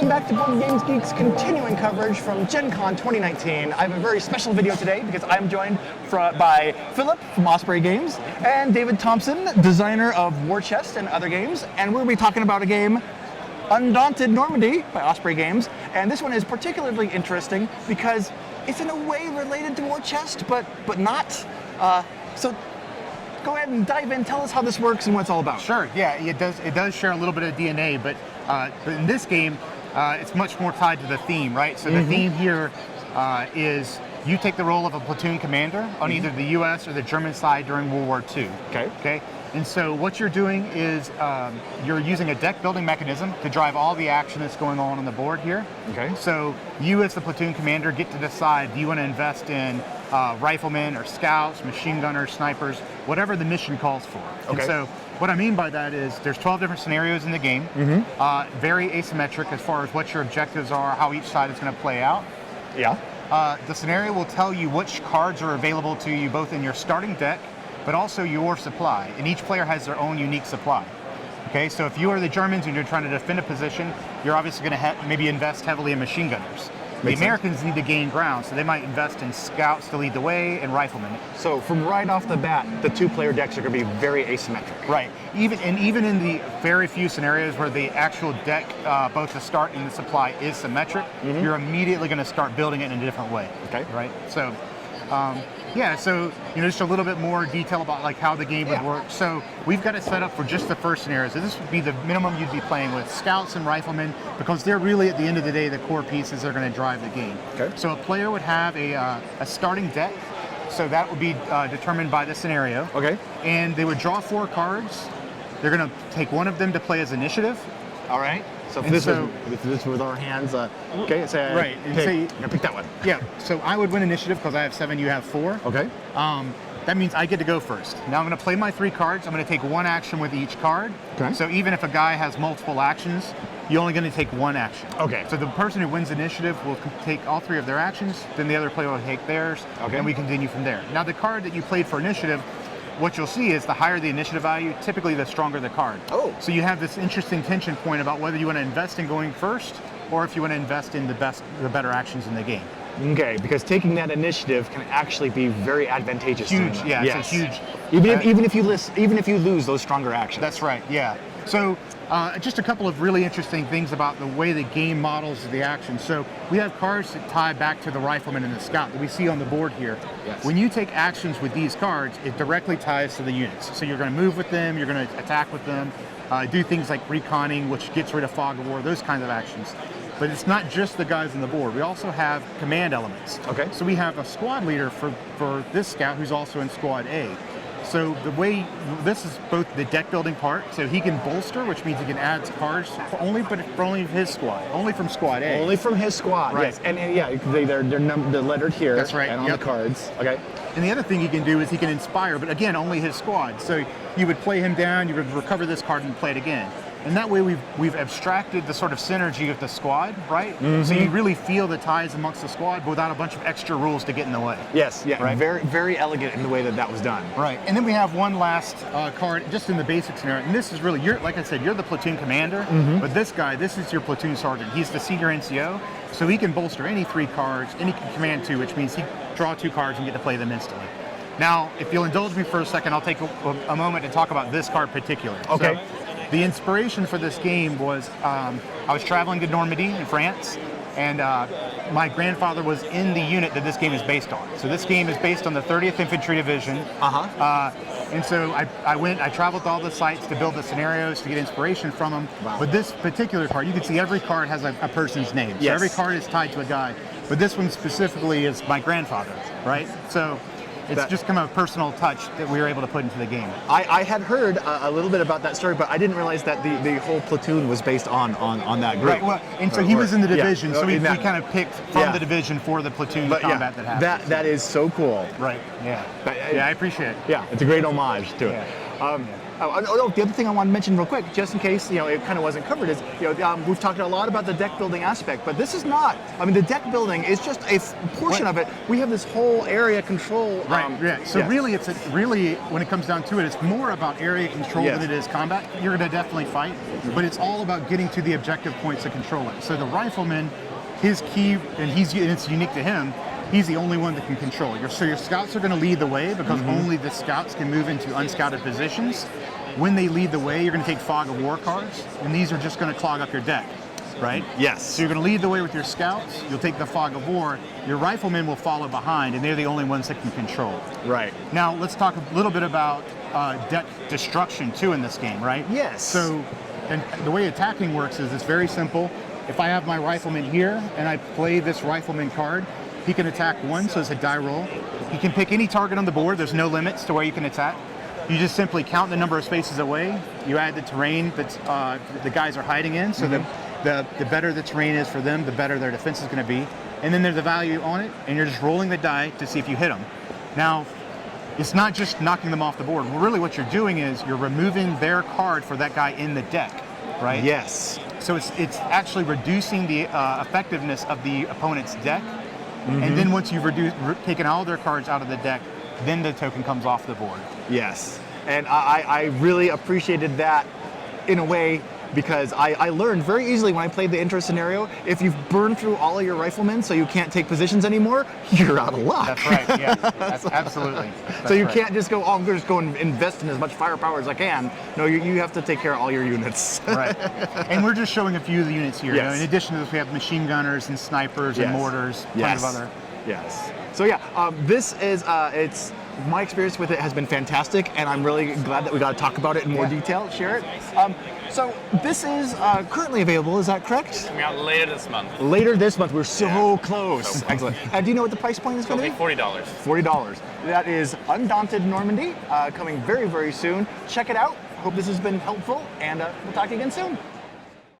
welcome back to BoardGameGeek's continuing coverage from Gen Con 2019. I have a very special video today because I'm joined by Philip from Osprey Games and David Thompson, designer of War Chest and other games, and we'll be talking about a game, Undaunted Normandy by Osprey Games, and this one is particularly interesting because it's in a way related to War Chest, but not. So go ahead and dive in. Tell us how this works and what it's all about. Sure. Yeah, it does share a little bit of DNA, but in this game, it's much more tied to the theme, right? So the theme here is you take the role of a platoon commander on either the U.S. or the German side during World War II. Okay. And so what you're doing is you're using a deck building mechanism to drive all the action that's going on the board here. Okay. So you as the platoon commander get to decide, do you want to invest in riflemen or scouts, machine gunners, snipers, whatever the mission calls for. Okay. And so what I mean by that is there's 12 different scenarios in the game, very asymmetric as far as what your objectives are, how each side is going to play out. Yeah. The scenario will tell you which cards are available to you both in your starting deck, but also your supply, and each player has their own unique supply. Okay, so if you are the Germans and you're trying to defend a position, you're obviously going to maybe invest heavily in machine gunners. The Americans need to gain ground, so they might invest in scouts to lead the way and riflemen. So from right off the bat, the two-player decks are going to be very asymmetric. Right. Even in the very few scenarios where the actual deck, both the start and the supply, is symmetric, you're immediately going to start building it in a different way. Okay. Right. So. Yeah, so just a little bit more detail about like how the game would work. So we've got it set up for just the first scenario. So this would be the minimum you'd be playing with scouts and riflemen because they're really at the end of the day the core pieces that are going to drive the game. Okay. So a player would have a starting deck. So that would be determined by the scenario. Okay. And they would draw 4 cards. They're going to take one of them to play as initiative. All right. So if this is with our hands, okay, say right. Pick that one. Yeah, so I would win initiative because I have 7, you have 4. Okay. That means I get to go first. Now I'm going to play my 3 cards. I'm going to take 1 action with each card. Okay. So even if a guy has multiple actions, you're only going to take 1 action. Okay. So the person who wins initiative will take all 3 of their actions, then the other player will take theirs, and we continue from there. Now the card that you played for initiative, what you'll see is the higher the initiative value, typically the stronger the card. Oh. So you have this interesting tension point about whether you want to invest in going first or if you want to invest in the better actions in the game. Okay, because taking that initiative can actually be very advantageous. Huge, yeah, yes. It's a huge. Even if you lose those stronger actions. That's right, yeah. So just a couple of really interesting things about the way the game models the action. So we have cards that tie back to the rifleman and the scout that we see on the board here. Yes. When you take actions with these cards, it directly ties to the units. So you're going to move with them, you're going to attack with them, do things like reconning, which gets rid of fog of war, those kinds of actions. But it's not just the guys on the board. We also have command elements. Okay. So we have a squad leader for this scout who's also in squad A. So the way, this is both the deck building part, so he can bolster, which means he can add cards for only his squad, only from squad A. Only from his squad, right. Yes. And yeah, they're lettered here. That's right. And on the cards. Okay. And the other thing he can do is he can inspire, but again, only his squad. So you would play him down, you would recover this card and play it again. And that way we've abstracted the sort of synergy of the squad, right? So you really feel the ties amongst the squad but without a bunch of extra rules to get in the way. Yes, yeah, right? Very, very elegant in the way that was done. Right, and then we have one last card just in the basic scenario, and this is really, like I said, you're the platoon commander, but this guy, this is your platoon sergeant. He's the senior NCO, so he can bolster any 3 cards, and he can command 2, which means he draw 2 cards and get to play them instantly. Now, if you'll indulge me for a second, I'll take a moment to talk about this card particular. Okay. So, the inspiration for this game was I was traveling to Normandy in France, and my grandfather was in the unit that this game is based on. So this game is based on the 30th Infantry Division. And so I traveled to all the sites to build the scenarios to get inspiration from them. Wow. But this particular card, you can see every card has a person's name. Yes. So every card is tied to a guy. But this one specifically is my grandfather, right? So it's just kind of a personal touch that we were able to put into the game. I had heard a little bit about that story, but I didn't realize that the whole platoon was based on that group. Right, well, and so he was in the division, yeah. so we kind of picked from the division for the platoon combat that happened. That is so cool. Right, yeah. I appreciate it. Yeah, it's a great homage to it. The other thing I want to mention real quick, just in case it kind of wasn't covered, is we've talked a lot about the deck building aspect, but this is not. I mean, the deck building is just a portion of it. We have this whole area control. Right. So really, really when it comes down to it, it's more about area control than it is combat. You're going to definitely fight, but it's all about getting to the objective points to control it. So the rifleman, his key, and it's unique to him. He's the only one that can control it. So your scouts are going to lead the way because only the scouts can move into unscouted positions. When they lead the way, you're going to take Fog of War cards, and these are just going to clog up your deck, right? Yes. So you're going to lead the way with your scouts. You'll take the Fog of War. Your riflemen will follow behind, and they're the only ones that can control. Right. Now let's talk a little bit about deck destruction too in this game, right? Yes. So, and the way attacking works is it's very simple. If I have my rifleman here and I play this rifleman card, he can attack one, so it's a die roll. He can pick any target on the board. There's no limits to where you can attack. You just simply count the number of spaces away. You add the terrain that the guys are hiding in, so the better the terrain is for them, the better their defense is going to be. And then there's the value on it, and you're just rolling the die to see if you hit them. Now, it's not just knocking them off the board. Really what you're doing is you're removing their card for that guy in the deck, right? Yes. So it's actually reducing the effectiveness of the opponent's deck. And then once you've taken all their cards out of the deck, then the token comes off the board. Yes, and I really appreciated that in a way because I learned very easily when I played the intro scenario, if you've burned through all of your riflemen so you can't take positions anymore, you're out of luck. That's right, yeah, that's absolutely. That's so you right. can't just go, I'm just going to invest in as much firepower as I can. No, you have to take care of all your units. Right, and we're just showing a few of the units here. Yes. In addition to this, we have machine gunners and snipers and mortars, tons of other. Yes. So this is, my experience with it has been fantastic, and I'm really glad that we got to talk about it in more detail, share it. So this is currently available, is that correct? Coming out later this month. Later this month, we're so close. Excellent. Do you know what the price point is going to be? $40. $40. That is Undaunted Normandy, coming very, very soon. Check it out. Hope this has been helpful, and we'll talk to you again soon.